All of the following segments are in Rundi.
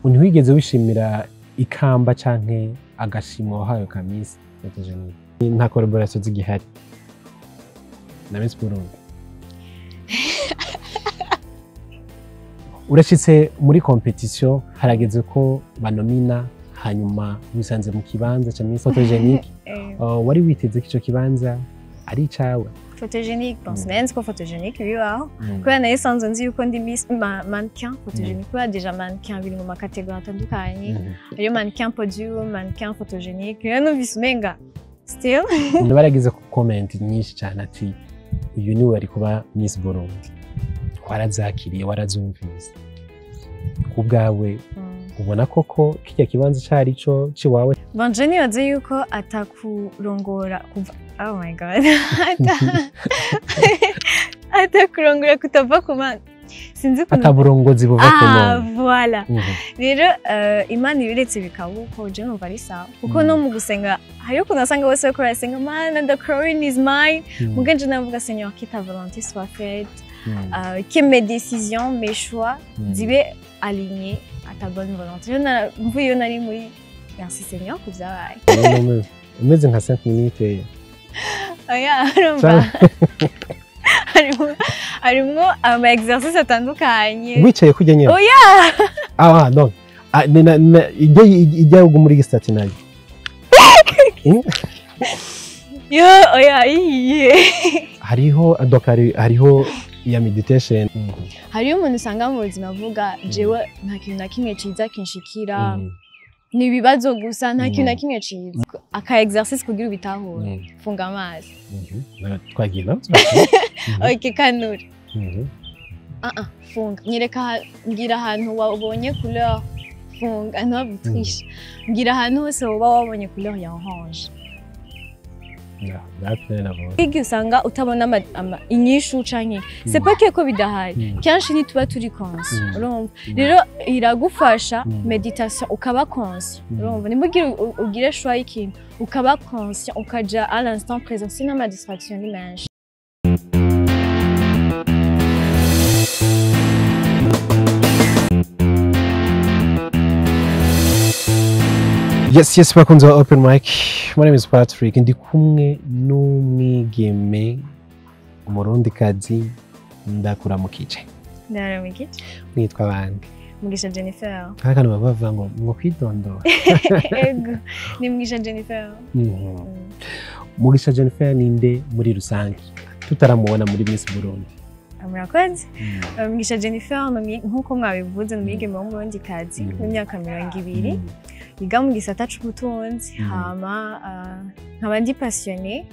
Ntiwigeze wishimira ikamba canke agashimwa wahawe ka Miss Photogenique? Nta collaboration zigihari na Miss Burundi? Urashitse muri competition harageze ko banomina hanyuma wisanze mu kibanza ca Miss Photogenique. Wari witeze ko ico kibanza ari icawe? Photogenique, bon, c'est pas photogenique, oui, wow. Quand on a eu sans dire qu'on dit Miss mannequin photogenique, quoi, déjà mannequin, il y a une catégorie tandukanye. Il y a mannequin podium, mannequin photogenique. Il y a un vice menga. Still. Ndabaragize ku comment nyinshi cyane ati uyu ni wari kuba Miss Burundi. Warazakiriye, warazumvise. Kubwawe ubona koko kijya kibanza cyari cyo ciwawe? Bon, je nibaze yuko atakurongora kuva. Oh my god. Atakurongora kutava ku mana. Sinzi ko ataburongozi buva ku mana. Voilà. Rero Imana ibiretse bikabuko je numva ari sawa. Kuko no mu gusenga hariyo kunasanga bose ko rasenga man the crown is mine. Mugenje navuga Seigneur que ta volonté soit faite. Que mes décisions, mes choix zibe alignés à ta bonne volonté. Mvuye nari muri merci Seigneur ku byabaye. Umeze nka 5 minutes. Oya, arumva. Harimo ama exercice atandukanye. Wicaye kujya nyine? Oya. Non. Ijya ugu muri stati nayo. Oya, iye. Hariho ya meditation. Hariyo umuntu usanga mu buzima avuga jewe nta kintu na kimwe ciza kinshikira. Nibibazo gusa nta kintu na kimwe ciza. Aka exercice kugira ubitahure. Funga amazi. Twagina. Okay, kanura. Funga. Nyereka ngira ahantu wabonye couleur. Funga no bitrisha. Ngira ahantu hose woba wabonye couleur ya orange. Igi usanga utabona inyishu canke c'est pas que bidahari kenshi nituba turi conscious urumva rero iragufasha meditation ukaba conscious urumva nimugira ugire choix ikintu ukaba conscious ukaja à l'instant présent sinon ma distraction ni menshi. Yes, bakunze wa Open Mic. My name is Patrick. Ndi kumwe n'umwigeme umurundikazi ndakuramukije. Ndaramukije. Mwitwa bande? Mugisha Jennifer. Kandi bava ngo kwidondora. Ego. Ni Mugisha Jennifer. Mugisha Jennifer ninde muri rusange? Tutaramubona muri Miss Burundi. Murakoze. Mugisha Jennifer nkuko mwabivuze n'umwigeme w'umurundikazi w'imyaka 20. Yiga mu gisata c'ubutunzi hama nkaba ndi passionné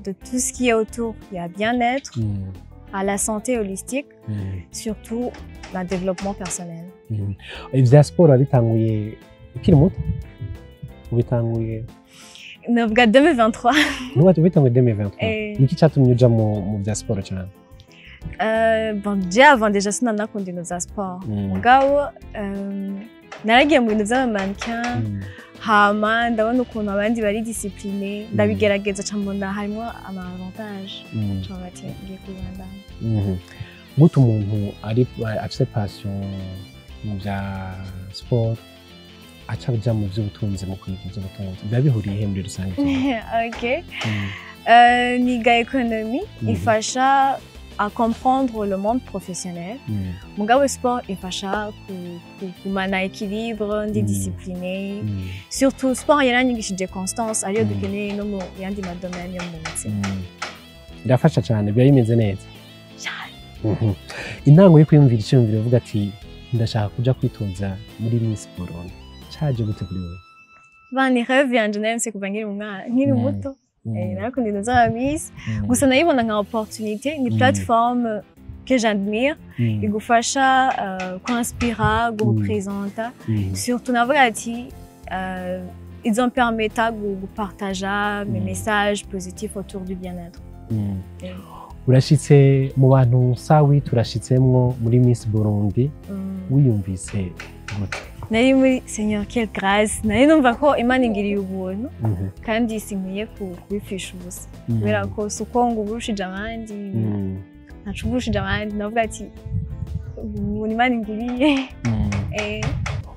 de tout ce qui est autour ya bien-être, à la santé holistique, surtout le développement personnel. Ivya sport bitanguye ukiri muto? Ubitanguye Novuga 2023. Nuko bitanguye 2023. Niki cyatumye uja mu vya sport cyane? Bon, avant déjà sinanakunda ibintu vya sport. Mugabo naragiye mu bintu by'amannequin hama ndabona ukuntu abandi bari discipline ndabigerageza cyambona harimo ama avantage cyangwa ngiye kubandana. Gutu umuntu ari afite passion mu bya sport aca bijya mu by'ubutunzi mu kwiga iby'ubutunzi biba bihuriye muri rusange? Okay. Niga économie ifasha à comprendre le monde professionnel. Mon gars, le sport est facha pour mana équilibre, des discipliné. Surtout le sport, il y a une constance. Aliyo dukene no mu yandi madomaine yo munsi. Irafasha cyane biba bimeze neza. Intango yo kwiyumvira icyumviro uvuga ati ndashaka kuja kwitoza muri Miss Burundi. Cyaje gute kuri wewe? Bani rêve yanje nse kuva nkiri muto. Nakunda ibintu za Miss. Gusa nayibona nka opportunité, ni plateforme que j'admire, igufasha kwinspira, gurepresenta. Surtout navuga ati ils ont permis de partager mes messages positifs autour du bien-être. Urashitse mu bantu sawi turashitsemwo muri Miss Burundi wiyumvise gute? Nari muri Seigneur quelle grâce nari numva ko Imana ingiriye ubuntu kandi sinkwiye kubifisha ubusa kubera ko suko ngo uburushije abandi ntacuburushije abandi navuga ati Imana ingiriye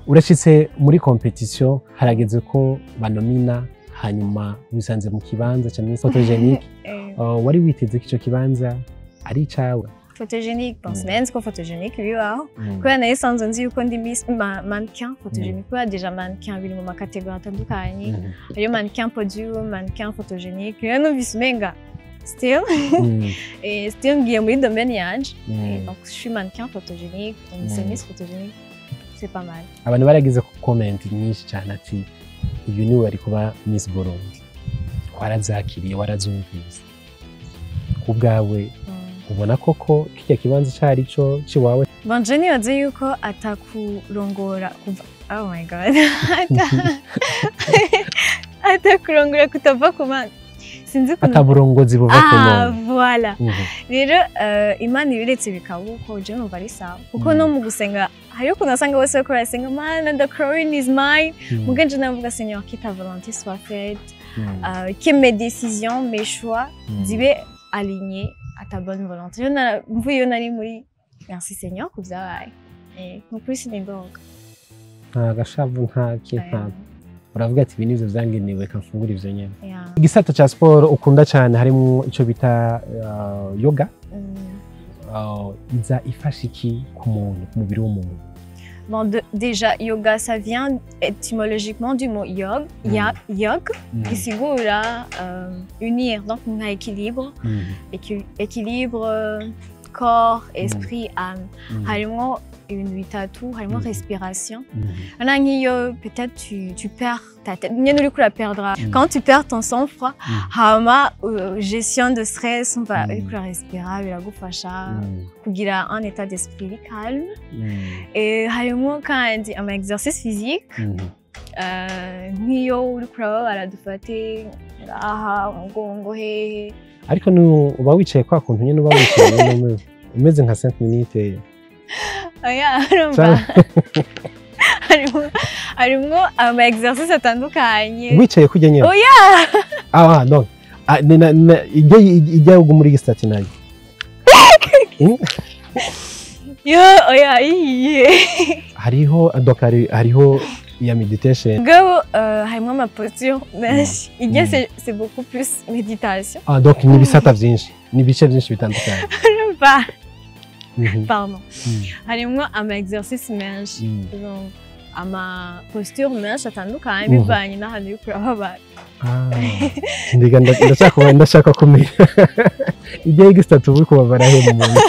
urashitse muri competition harageze ko banomina hanyuma wisanze mu kibanza cya Miss Photogenique wari witeze ko ico kibanza ari icawe? Photogenique, bon, c'est ko photogenique bibaho kubera nayo sanzwe nzi yuko ndi Miss mannequin photogenique kubera déjà mannequin biri mu makategori atandukanye hariyo mannequin podium, mannequin photogenique rero numvise umenga still still ngiye muri domaine yanje donc je suis mannequin photogenique donc c'est Miss photogenique, c'est pas mal. Abantu baragize ku comment nyinshi cyane ati uyu ni wari kuba Miss Burundi, warazakiriye warazumvise kubwawe ubona koko kijya kibanza cyari cyo ciwawe? Banje nibaze yuko atakurongora kuva, oh my god atakurongora kutava ku mana sinzi ko ataburongozi buva ku mana. Voilà rero Imana ibiretse bikabuko je numva ari sawa kuko no mu gusenga hariyo kunasanga wese ko arasenga mana the crown is mine muganje navuga Seigneur que ta volonté soit faite que mes décisions mes choix zibe alignées à ta bonne volonté. Mvuye nari muri merci Seigneur kuvyabaye nukuri sinidoga gashavu nta kintu uravuga ati ibi nivyo vyangenewe kamfungura ivyo nyene. Igisata ca sport ukunda cyane harimo ico bita yoga iza ifasha iki ku muntu ku mubiri w'umuntu? Bon, déjà, yoga, ça vient étymologiquement du mot yog, yog, qui signifiera unir, donc on a équilibre, équilibre corps, esprit, âme. Harimo une vitatu, harimo respiration. Peut-être tu perds ta tête, la perdra. Quand tu perds ton sang-froid, hama gestion de stress, on va respirer, la gufasha, kugira un état d'esprit calme. Et harimo kandi un exercice physique. Nk'iyo uri kuraba baradufate aha umugongo hehe. Ariko uba wicaye kwa kuntu nyene uba wicaye umeze nka 5 minutes. Oya urumva harimo ama exercice atandukanye wicaye kujya nyene. Oya donc ijya muri gisitati nayo oya iye hariho donc hariho ya meditation gabo harimo ama posture menshi ijya c'est beaucoup plus méditation. Donc ni bisata vyinshi ni bice byinshi bitandukanye. Urumva pardon harimo ama exercice menshi donc ama posture menshi atandukanye bivanye n'ahantu uri kuraba. ndashaka kumenya ijya gisitatu uri kubabara he mu muntu?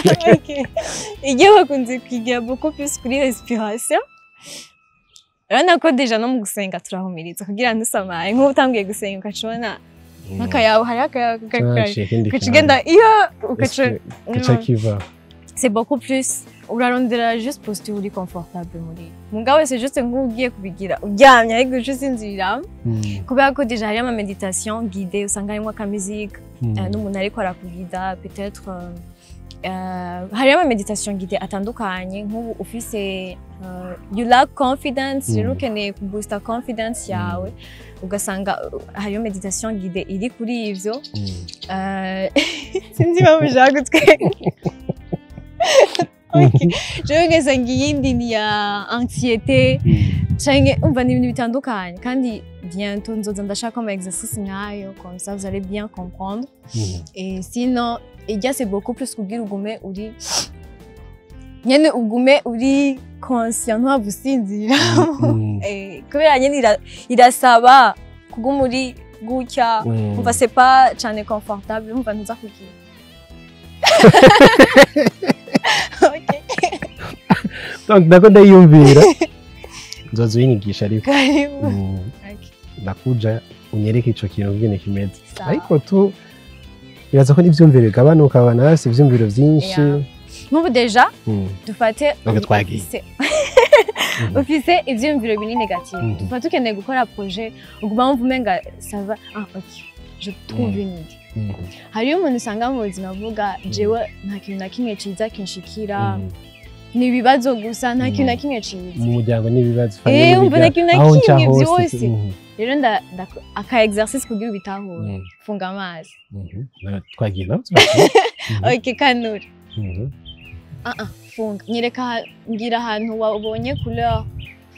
ijya bakunze kwigira beaucoup plus kuri respiration. Urabona ko deja no mu gusenga turahumiriza kugira ngo ntusamaye nk'ubu utangiye gusenga ukacibona nk'akayabu hari akayabu ukacigenda iyo ukacikiva. C'est beaucoup plus urarondera juste posture uri confortable muri mugabo c'est juste nk'ugiye kubigira uryamye ariko usinzira kubera ko deja hari ama meditation guidée usanga harimo ka musique n'umuntu ariko arakugida peut-être hari ama meditation guidée atandukanye nk'ubu ufise you lack confidence rero ukeneye kuboosta confidence yawe ugasanga hariyo meditation guidée iri kuri ivyo sinzi bamushaka gutwe. Je ngasanga iyindi ni ya anxiété canke umva n'ibintu bitandukanye kandi bientôt nzoza ndashaka ama exercice nkayo comme ça vous allez bien comprendre. Et sinon ijya c'est beaucoup plus kugira ugume uri nyene ugume uri conscient ntabusinzira kubera nyene irasaba kuguma uri gutya umva c'est pas cyane confortable umva ntuza kugira. Donc ndako ndayumvira nzozo yinyigisha ariko ndakuja unyereke ico kintu ngene kimeze ariko tu biraza ko n'ivyumviro bigabanuka abana basi ivyumviro vyinshi nk'ubu deja dufate twagiye ufise ivyumviro bini negative dufate ukeneye gukora projet uguma wumva umenga ça va ok je trouve une idée. Hariyo umuntu usanga mu buzima avuga jewe nta kintu na kimwe ciza kinshikira ni ibibazo gusa nta kintu na kimwe ciza mu muryango n'ibibazo umva nta kintu na kimwe byose rero aka exercice kugira ubitahure funga amazi twagiye no ok kanura funga nyereka ngira ahantu wabonye couleur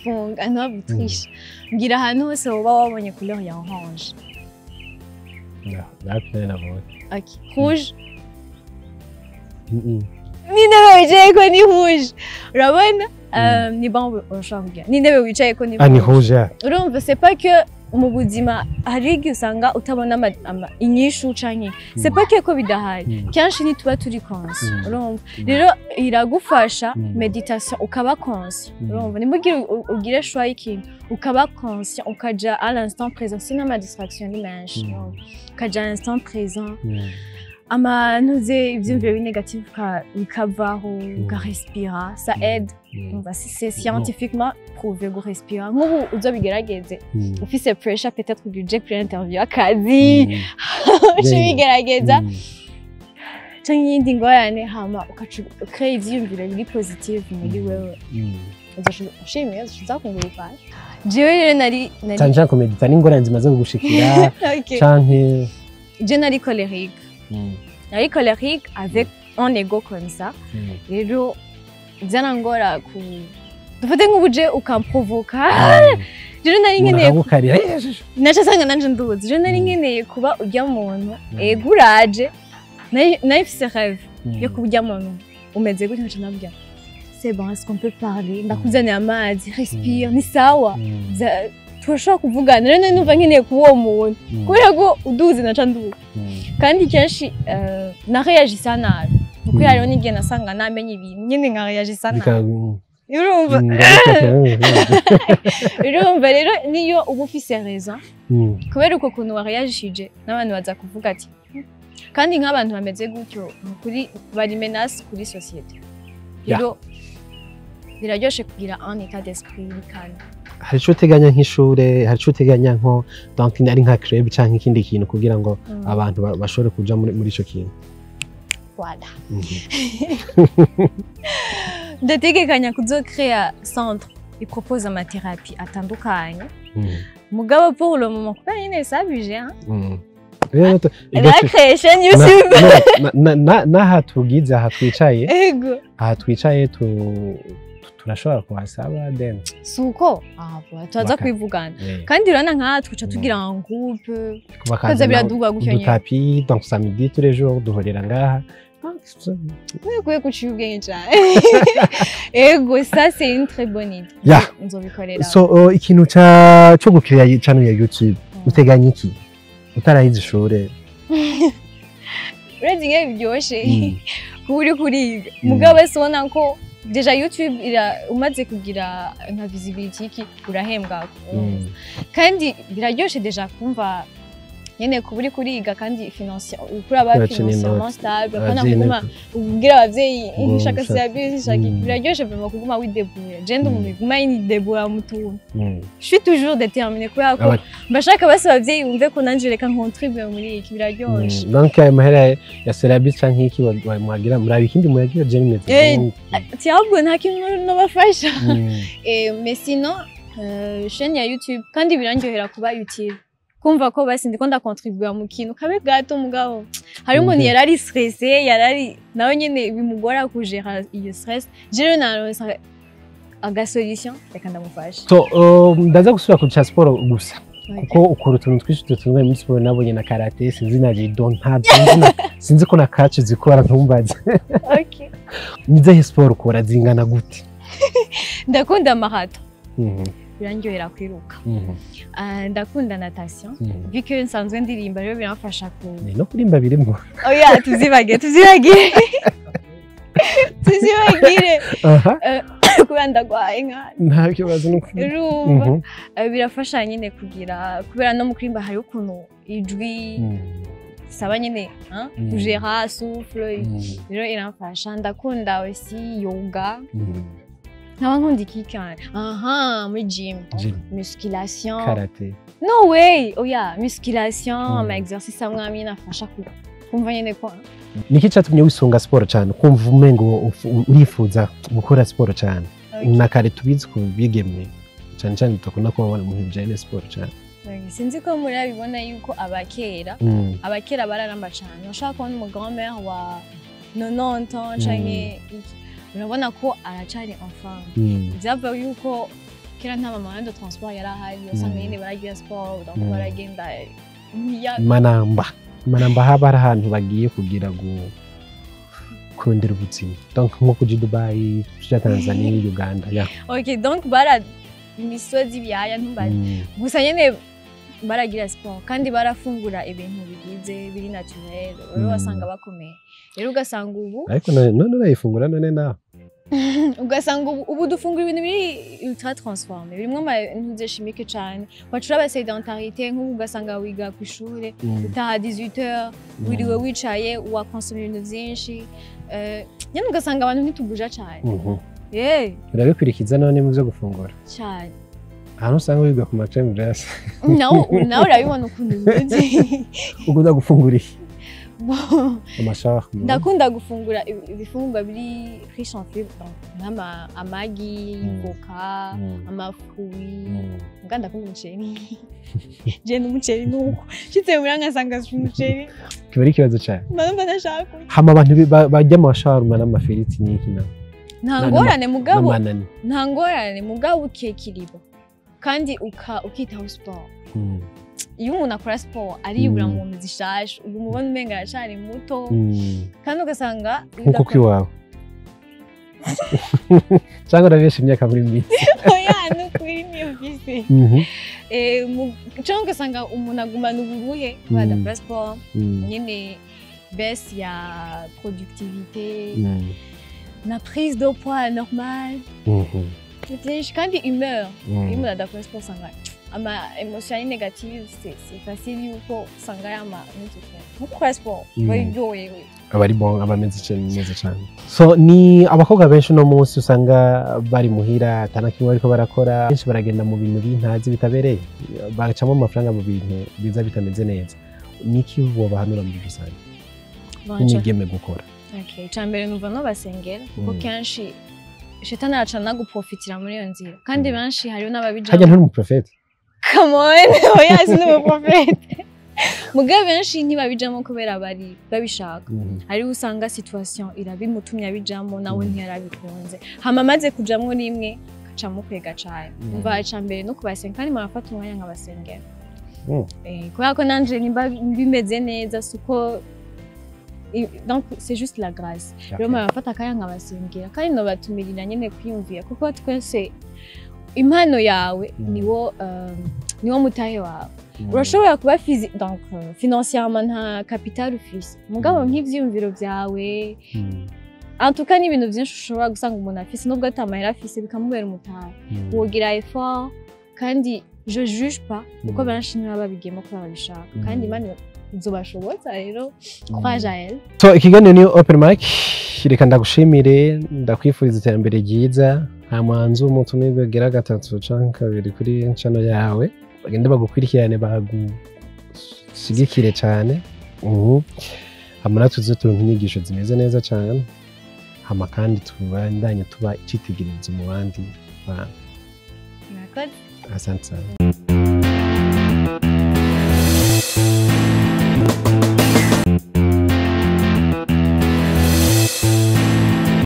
funga ntabutrishe ngira ahantu hose woba wabonye couleur ya orange Là, nabonye. ok rouge n'intebe wicaye ko ni rouge urabona ni bon urashobora kugira n'intebe wicaye ko ni ni rouge urumva c'est pas que mu buzima hari igihe usanga utabona inyishu canke c'est pas que ko bidahari kenshi ntituba turi consci urumva rero iragufasha meditation ukaba consci urumva nimugire ugire choix y'ikintu ukaba consci ukaja à l'instant présent sinon ma distraction ni menshi ukaja à l'instant présent amanuze ivyumviro binégatif bikavaho ukarespira ça aide c'est scientifiquement prouvé go respira nk'ubu uzobigerageze ufise pressure peut-être que uje kuri interview akazi ubigerageza canke iyindi ngorane hama ukacrea ivyumviro biri positive muri wewe uzoshimira uzakunguruka jewe rero nari canke komedita n'ingorane zimaze kugushikira canke je nari colérique nari colérique avec un ego comme ça rero byanangora ku dufate nk'ubuje ukamprovoka rero nari nkeneye naca sanga nanje nduzi rero nari nkeneye kuba urya muntu ego uraje nari mfise rêve yo kuba urya muntu umeze gutyo nca nabwira c'est bon est-ce qu'on peut parler ndakuzaniye amazi respire ni sawa turashobora kuvugana rero numva nkeneye kuba uwo muntu kubera ko uduzi naca nduzi kandi kenshi nareagisa nabi kuko hariho n'igihe nasanga namenye ibintu nyine nkareagisa nabi urumva rero niyo uba ufise raison kubera uko kuntu wareagishije n'abantu baza kuvuga ati kandi nk'abantu bameze gutyo kuri bari menace kuri société rero biraryoshe kugira un état d'esprit calme hari ico uteganya nk'ishure hari ico uteganya nko donc ari nka club canke ikindi kintu kugira ngo abantu bashobore kuja muri ico kintu voilà ndategekanya kuzocrea centre ipropose amathérapie atandukanye mugabo pour le moment kuba nyine sabije la chaîne YouTube naha tugize aha twicaye aha twicaye turashobora kuhasaba then suko tuza kwivugana kandi urana nka twica tugira en groupe kaza biraduga gutyo nyine tapi donc samedi tous les jours duhorera ngaha Kuye kuciye ubwenge cyane ego ça c'est une très bonne idée nzobikorera so ikintu cyo gukiriya channel ya YouTube uteganya iki utarahize ishure uretse ngiye byoshe kuri kuriga mugabo sobona ko deja YouTube umaze kugira nka visibility iki urahembwa kandi biraryoshe deja kumva nyene kuburi kuriga kandi financier ukura ba financièrement stable kana kuguma ubwira abavyeyi ishaka service ishaka biraryoshe vraiment kuguma widebrouiller je ndo umuntu kuguma yidebrouiller mutu je suis toujours déterminée kubera ko mbashaka base abavyeyi umve ko nanje reka contribuer muri iki biraryoshe donc mahera ya service canke iki mwagira muri abikindi mwagira je nimeze ti ahubwo nta kintu no bafasha mais sinon chaîne ya YouTube kandi birandyohera kuba utile kumva ko basi ndiko ndakontribuer mu kintu kabe gato mugabo hari umuntu yarari stressé yarari nawe nyene bimugora kujera iyo stress je naronsa aga solution reka ndamufasha so ndaza gusubira ku cha sport gusa kuko ukora utuntu twinshi tutunwe muri sport nabonye na karate sinzi na judo sinzi ko na catch zikora ntumbaze okay nize sport ukora zingana gute ndakunda marathon birandyohera kwiruka ndakunda natation vu que nsanzwe ndirimba rero biramfasha no kurimba birimo oya tuzibagire kuba ndagwaye nta kibazo urumva birafasha nyine kugira kubera no mu kurimba hari ukuntu ijwi saba nyine kugera souffle rero iramfasha ndakunda aussi yoga nkunda iki cyane muri gym musculation karate no way oya musculation ama exercice amwe amwe nafasha kumva nyine ko niki cyatumye wisunga sport cyane kumva umengo urifuza gukora sport cyane na kare tubizi ko bigeme cyane cyane tukunda ko babona mu bijyanye sport cyane sinzi ko muri abibona yuko abakera bararamba cyane ushaka kubona umugabo wa 90 ans canke urabona ko aracari enfant byava yuko kera nta moyen de transport yari ahari usanga nyine baragira sport donc baragenda manamba haba hari ahantu bagiye kugira kurondera ubuzima donc nko kuja Dubai kuja Tanzania Uganda ok donc bara imisozi ibyaya ntumbaze gusa nyene baragira sport kandi barafungura ibintu bigize biri naturel rero wasanga bakomeye rero ugasanga ubu ariko none urayifungura none nawe ugasanga ubu dufungura ibintu biri ultra transformé birimwo ntuze chimique cyane wacura aba sédentarité nk'ubu ugasanga wiga ku ishure utaha 18h wiriwe wicaye wakonsoma ibintu byinshi nyine ugasanga abantu ntitubuja cyane urabikurikiza none mu byo gufungura cyane ahantu usanga wiga ku macem dress nawe urabibona ukuntu bimeze ukunda gufungura iki ndakunda gufungura ibifungurwa biri riche en fibres nk'ama amagi imboga amafruits nganda kumva umuceri je n'umuceri nuko shitse muri nkasanga umuceri kibari kibazo cyane mba ndashaka hama abantu bajya mu shawarma n'amafiriti n'iki na nta ngorane mugabo ukekiriba kandi ukitaho sport iyo umuntu akora siporo aribura mu nzu zishaje ubu mubona umenga aracari muto kandi ugasanga nkuko kwiwawe cyangwa urabesha imyaka muri minsi oya nukuri niyo bise cyangwa ugasanga umuntu agumana uburuhe badakora siporo nyine baisse ya productivité na prise de poids normale kandi humeur iyo umuntu adakora siporo usanga ama émotion négative c'est facile yuko usanga yama nko sport baryoye abari bon abameze neza cyane so ni abakobwa benshi no munsi usanga bari muhira atanakimwe ariko barakora benshi baragenda mu bintu bintazi bitabereye bagacamo amafaranga mu bintu biza bitameze neza niki bo bahanura mu rusange n'imigeme gukora okay cyambere numva no basengera kuko kenshi shetani aracana guprofitira muri iyo nzira kandi benshi hariyo n'ababijamo hajya nturi mu prophète come on oya sinu prophète mugabe benshi ntibabijamo kubera bari babishaka hari usanga situation irabimutumye abijamo nawe ntiyarabikunze hama maze kujamwo rimwe kacamo kwega cyane umva cyambere no kubasenga kandi marafata umwanya nk'abasengera kubera ko nanje nimba bimeze neza suko donc c'est juste la grâce rero marafata kaya nk'abasengera kandi no batumirira nyene kwiyumvira kuko twese impano yawe niwo mutahe wawe urashobora kuba donc financièrement nta capital ufise mugabo nk'ivyiyumviro byawe en tout cas n'ibintu byinshi ushobora gusanga umuntu afise nubwo atamahera afise bikamubera umutahe wogira effort kandi je juge pas kuko benshi niba babigiyemo kubera babishaka kandi imana izobashobotsa rero crois à elle so ikiganiro ni open mic reka ndagushimire ndakwifuriza iterambere ryiza nta mwanzu umutumirwe gira gatatu canke kabiri kuri channel yawe bagende bagukurikirane bagushigikire cyane hama tuze turonka inyigisho zimeze neza cyane hama kandi tubandanye tuba icitegererezo mu bandi bantu murakoze asante.